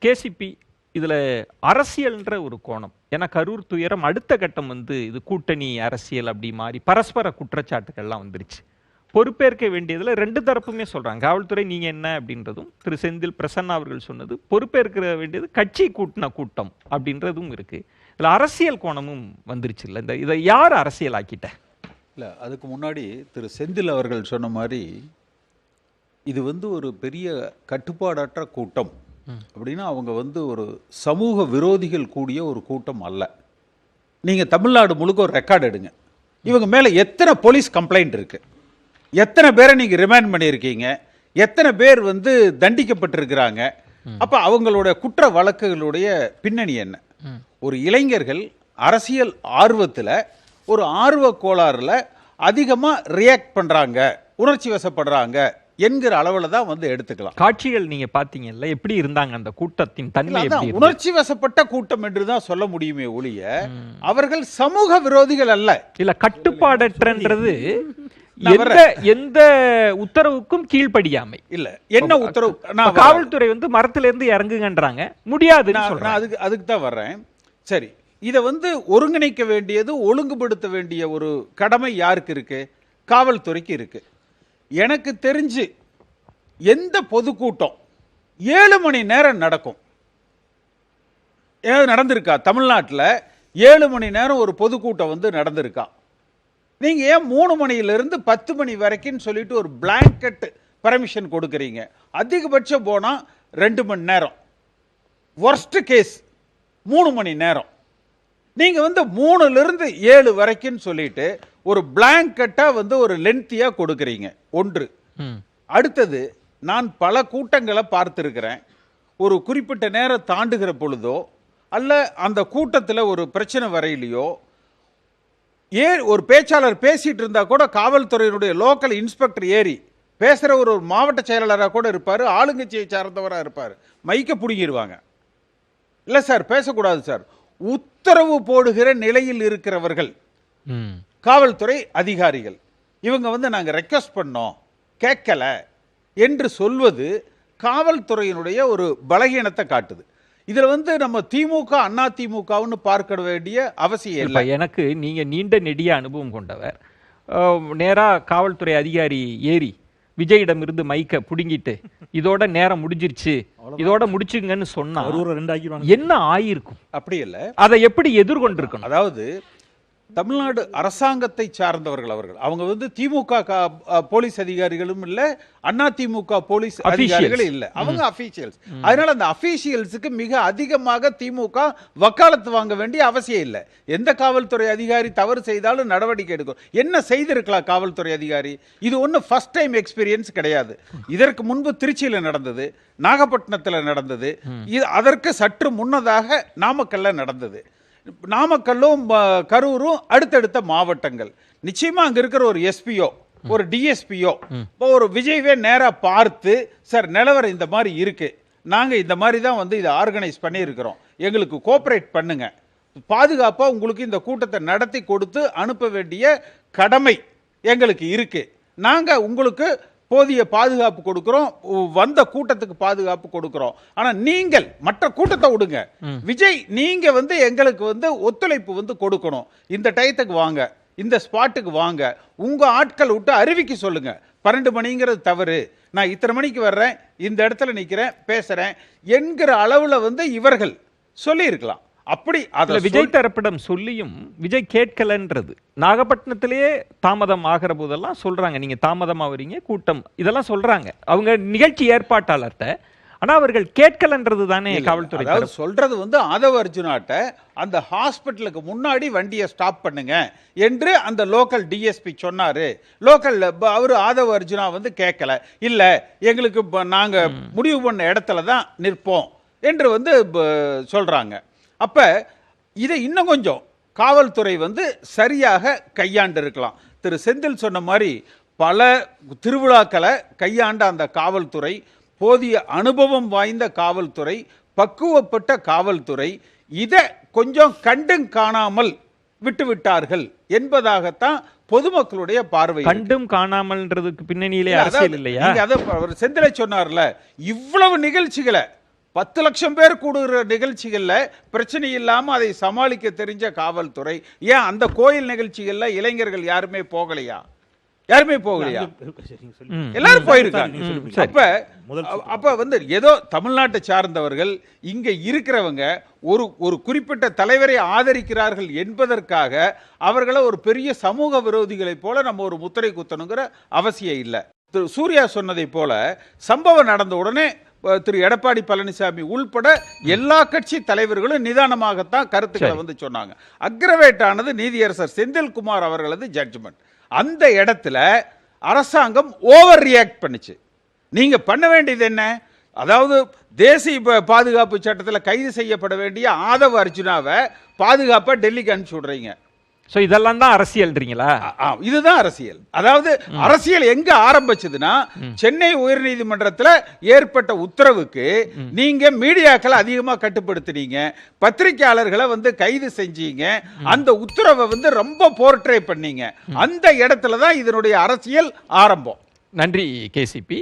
KCP இதில் அரசியல்ன்ற ஒரு கோணம். ஏன்னா கரூர் துயரம் அடுத்த கட்டம் இது கூட்டணி அரசியல் அப்படி மாறி பரஸ்பர குற்றச்சாட்டுகள்லாம் வந்துருச்சு. பொறுப்பேற்க வேண்டியதில் ரெண்டு தரப்புமே சொல்கிறாங்க. காவல்துறை நீங்கள் என்ன அப்படின்றதும், திரு செந்தில் பிரசன்னா அவர்கள் சொன்னது பொறுப்பேற்க வேண்டியது கட்சி கூட்டின கூட்டம் அப்படின்றதும் இருக்குது. இதில் அரசியல் கோணமும் வந்துருச்சு இல்லை? இதை யார் அரசியல் ஆக்கிட்ட? இல்லை, அதுக்கு முன்னாடி திரு செந்தில் அவர்கள் சொன்ன மாதிரி இது ஒரு பெரிய கட்டுப்பாடற்ற கூட்டம் அப்படின்னா அவங்க ஒரு சமூக விரோதிகள் கூடிய ஒரு கூட்டம் அல்ல. நீங்கள் தமிழ்நாடு முழுக்க ஒரு ரெக்கார்டு எடுங்க. இவங்க மேலே எத்தனை போலீஸ் கம்ப்ளைண்ட் இருக்கு, எத்தனை பேரை நீங்கள் ரிமாண்ட் பண்ணியிருக்கீங்க, எத்தனை பேர் தண்டிக்கப்பட்டிருக்கிறாங்க. அப்போ அவங்களோட குற்ற வழக்குகளுடைய பின்னணி என்ன? ஒரு இளைஞர்கள் அரசியல் ஆர்வத்தில் ஒரு ஆர்வ கோளாறுல அதிகமாக ரியாக்ட் பண்ணுறாங்க, உணர்ச்சி வசப்படுறாங்க என்கிற அளவில் தான் எடுத்துக்கலாம். காட்சிகள் நீங்க பாத்தீங்கல்ல, எப்படி இருந்தாங்க அந்த கூட்டத்தின் தன்மை? உணர்ச்சி வசப்பட்ட கூட்டம் என்று தான் சொல்ல முடியுமே ஒழிய அவர்கள் சமூக விரோதிகள் அல்ல. இல்ல, கட்டுப்பாடற்றது எந்த உத்தரவுக்கும் கீழ்ப்படியாமை இல்ல. என்ன உத்தரவு? காவல்துறை மரத்துல இருந்து இறங்குங்கன்றாங்க, முடியாது. அதுக்கு தான் வர்றேன். சரி, இதை ஒருங்கிணைக்க வேண்டியது, ஒழுங்குபடுத்த வேண்டிய ஒரு கடமை யாருக்கு இருக்கு? காவல்துறைக்கு இருக்கு. எனக்கு தெரிஞ்சு எந்த பொதுக்கூட்டம் 7 மணி நேரம் நடக்கும் ஏதாவது நடந்திருக்கா? தமிழ்நாட்டில் 7 மணி நேரம் ஒரு பொதுக்கூட்டம் நடந்திருக்கா? நீங்க ஏன் 3 மணியிலிருந்து 10 மணி வரைக்கும் சொல்லிட்டு ஒரு பிளாங்கெட் பர்மிஷன் கொடுக்குறீங்க? அதிகபட்சம் போனா 2 மணி நேரம், வொர்ஸ்ட் கேஸ் 3 மணி நேரம். நீங்க 3லிருந்து 7 வரைக்கும் சொல்லிட்டு ஒரு பிளாங்கெட்டா ஒரு லென்த்தியா கொடுக்குறீங்க. ஒன்று. அடுத்தது, நான் பல கூட்டங்களை பார்த்திருக்கிறேன். ஒரு குறிப்பிட்ட நேரம் தாண்டுகிற பொழுதோ அல்ல அந்த கூட்டத்தில் ஒரு பிரச்சனை வரையிலையோ ஒரு பேச்சாளர் பேசிட்டு இருந்தா கூட காவல்துறையினுடைய லோக்கல் இன்ஸ்பெக்டர் ஏறி பேசுற ஒரு மாவட்ட செயலாளராக கூட இருப்பார், ஆளுங்கட்சியை சார்ந்தவராக இருப்பார், மைக்க பிடிங்கிடுவாங்க. இல்லை சார், பேசக்கூடாது சார். உத்தரவு போடுகிற நிலையில் இருக்கிறவர்கள் காவல்துறை அதிகாரிகள். இவங்க நாங்க ரெக்வெஸ்ட் பண்ணோம், கேட்கல என்று சொல்வது காவல்துறையினுடைய ஒரு பலகீனத்தை காட்டுது. இதுல நம்ம திமுக அண்ணா திமுகன்னு பார்க்க வேண்டிய அவசியம் இல்லை. எனக்கு நீங்க நீண்ட நெடிய அனுபவம் கொண்டவர். நேரா காவல்துறை அதிகாரி ஏறி விஜயிடம் இருந்து மைக்க புடுங்கிட்டு இதோட நேரம் முடிஞ்சிருச்சு, இதோட முடிச்சுங்கன்னு சொன்னா என்ன ஆயிருக்கும்? அப்படி இல்லை, அதை எப்படி எதிர்கொண்டிருக்கணும்? அதாவது தமிழ்நாடு அரசாங்கத்தை சார்ந்தவர்கள் அவர்கள். அவங்க திமுக போலீஸ் அதிகாரிகளும் இல்ல, அண்ணா திமுக போலீஸ் அதிகாரிகள் இல்ல, அவங்க அபிஷியல்ஸ். அதனால அந்த அபிஷியல்ஸுக்கு மிக அதிகமாக திமுக வக்காலத்து வாங்க வேண்டிய அவசியம் இல்லை. எந்த காவல்துறை அதிகாரி தவறு செய்தாலும் நடவடிக்கை எடுக்கும். என்ன செய்திருக்கலாம் காவல்துறை அதிகாரி? இது ஒன்றும் ஃபர்ஸ்ட் டைம் எக்ஸ்பீரியன்ஸ் கிடையாது. இதற்கு முன்பு திருச்சியில் நடந்தது, நாகப்பட்டினத்தில் நடந்தது, அதற்கு சற்று முன்னதாக நாமக்கல்ல நடந்தது. நாமக்கல்லும் கரூரும் அடுத்தடுத்த மாவட்டங்கள். நிச்சயமா அங்க இருக்கிற ஒரு எஸ்பியோ ஒரு டிஎஸ்பியோ ஒரு விஜய்வே நேரா பார்த்து, சார் நிலவரம் இந்த மாதிரி இருக்கு, நாங்க இந்த மாதிரி தான் இதை ஆர்கனைஸ் பண்ணியிருக்கிறோம், எங்களுக்கு கோஆபரேட் பண்ணுங்க, பாதுகாப்பா உங்களுக்கு இந்த கூட்டத்தை நடத்தி கொடுத்து அனுப்ப வேண்டிய கடமை எங்களுக்கு இருக்கு, நாங்க உங்களுக்கு போதிய பாதுகாப்பு கொடுக்கிறோம், வந்த கூட்டத்துக்கு பாதுகாப்பு கொடுக்கிறோம். ஆனா நீங்கள் மற்ற கூட்டத்தை விடுங்க, விஜய் நீங்க எங்களுக்கு ஒத்துழைப்பு கொடுக்கணும். இந்த டயத்துக்கு வாங்க, இந்த ஸ்பாட்டுக்கு வாங்க, உங்க ஆட்கள் விட்டு அறிவிக்க சொல்லுங்க. 12 மணிங்கிறது தவறு, நான் இத்தனை மணிக்கு வர்றேன், இந்த இடத்துல நிக்கிறேன், பேசுறேன் என்கிற அளவுல இவர்கள் சொல்லி இருக்கலாம். அப்படி அதுல விஜய் தரப்பிடம் சொல்லியும் விஜய் கேட்கலன்றது. நாகப்பட்டினத்திலேயே தாமதம் ஆகிற போதெல்லாம் சொல்றாங்க, நீங்க தாமதமா வரீங்க, கூட்டம் இதெல்லாம் சொல்றாங்க அவங்க நிகழ்ச்சி ஏற்பாட்டாளர்கிட்ட. ஆனா அவர்கள் கேட்கலன்றது தானே காவல்துறை சொல்றது. ஆதவ அர்ஜுனாட்ட அந்த ஹாஸ்பிட்டலுக்கு முன்னாடி வண்டியை ஸ்டாப் பண்ணுங்க என்று அந்த லோக்கல் டிஎஸ்பி சொன்னாரு. லோக்கல் அவரு ஆதவ அர்ஜுனா கேட்கல, இல்ல எங்களுக்கு நாங்க முடிவு பண்ண இடத்துல தான் நிற்போம் என்று சொல்றாங்க. அப்ப இதை இன்னும் கொஞ்சம் காவல்துறை சரியாக கையாண்டு இருக்கலாம். திரு செந்தில் சொன்ன மாதிரி பல திருவிழாக்களை கையாண்ட அந்த காவல்துறை, போதிய அனுபவம் வாய்ந்த காவல்துறை, பக்குவப்பட்ட காவல்துறை இதை கொஞ்சம் கண்டும் காணாமல் விட்டுவிட்டார்கள் என்பதாகத்தான் பொதுமக்களுடைய பார்வை. கண்டும் காணாமல்ன்றதுக்கு பின்னணியிலே அரசியல் இல்லையா? செந்திலை சொன்னார்ல, இவ்வளவு நிகழ்ச்சிகளை 10 லட்சம் பேர் கூடுகிற நிகழ்ச்சிகள்ல பிரச்சனை இல்லாம அதை சமாளிக்க தெரிஞ்ச காவல்துறை ஏன் அந்த கோயில் நிகழ்ச்சிகள்ல இளைஞர்கள் யாருமே போகலையா? யாருமே போகலையா? எல்லாரும் போயிருக்காங்க. அப்ப வந்து ஏதோ தமிழ்நாட்டை சார்ந்தவர்கள் இங்க இருக்கிறவங்க ஒரு குறிப்பிட்ட தலைவரை ஆதரிக்கிறார்கள் என்பதற்காக அவர்களை ஒரு பெரிய சமூக விரோதிகளை போல நம்ம ஒரு முத்திரை குத்தணுங்கிற அவசியம் இல்லை. திரு சூர்யா சொன்னதை போல சம்பவம் நடந்த உடனே திரு எடப்பாடி பழனிசாமி உள்பட எல்லா கட்சி தலைவர்களும் நிதானமாகத்தான் கருத்துக்களை வந்து சொன்னாங்க. அக்ரவேட் ஆனது நீதியரசர் செந்தில்குமார் அவர்களது ஜட்ஜ்மெண்ட். அந்த இடத்துல அரசாங்கம் ஓவர் ரியாக்ட் பண்ணுச்சு. நீங்க பண்ண வேண்டியது என்ன? அதாவது தேசிய பாதுகாப்பு சட்டத்தில் கைது செய்யப்பட வேண்டிய ஆதவ அர்ஜுனாவை பாதுகாப்பா டெல்லிக்கு அனுப்பிச்சு விடுறீங்க. சோ இதெல்லாம் தான் அரசியல்ன்றீங்களா? இதுதான் அரசியல். அதாவது அரசியல் எங்க ஆரம்பிச்சதுன்னா சென்னை உயர்நீதிமன்றத்தில் ஏற்பட்ட உத்தரவுக்கு நீங்க மீடியாக்களை அதிகமா கட்டுப்படுத்தினீங்க, பத்திரிகையாளர்களை வந்து கைது செஞ்சீங்க, அந்த உத்தரவை வந்து ரொம்ப போர்ட்ரே பண்ணீங்க. அந்த இடத்துல தான் இதனுடைய அரசியல் ஆரம்பம். நன்றி கேசிபி.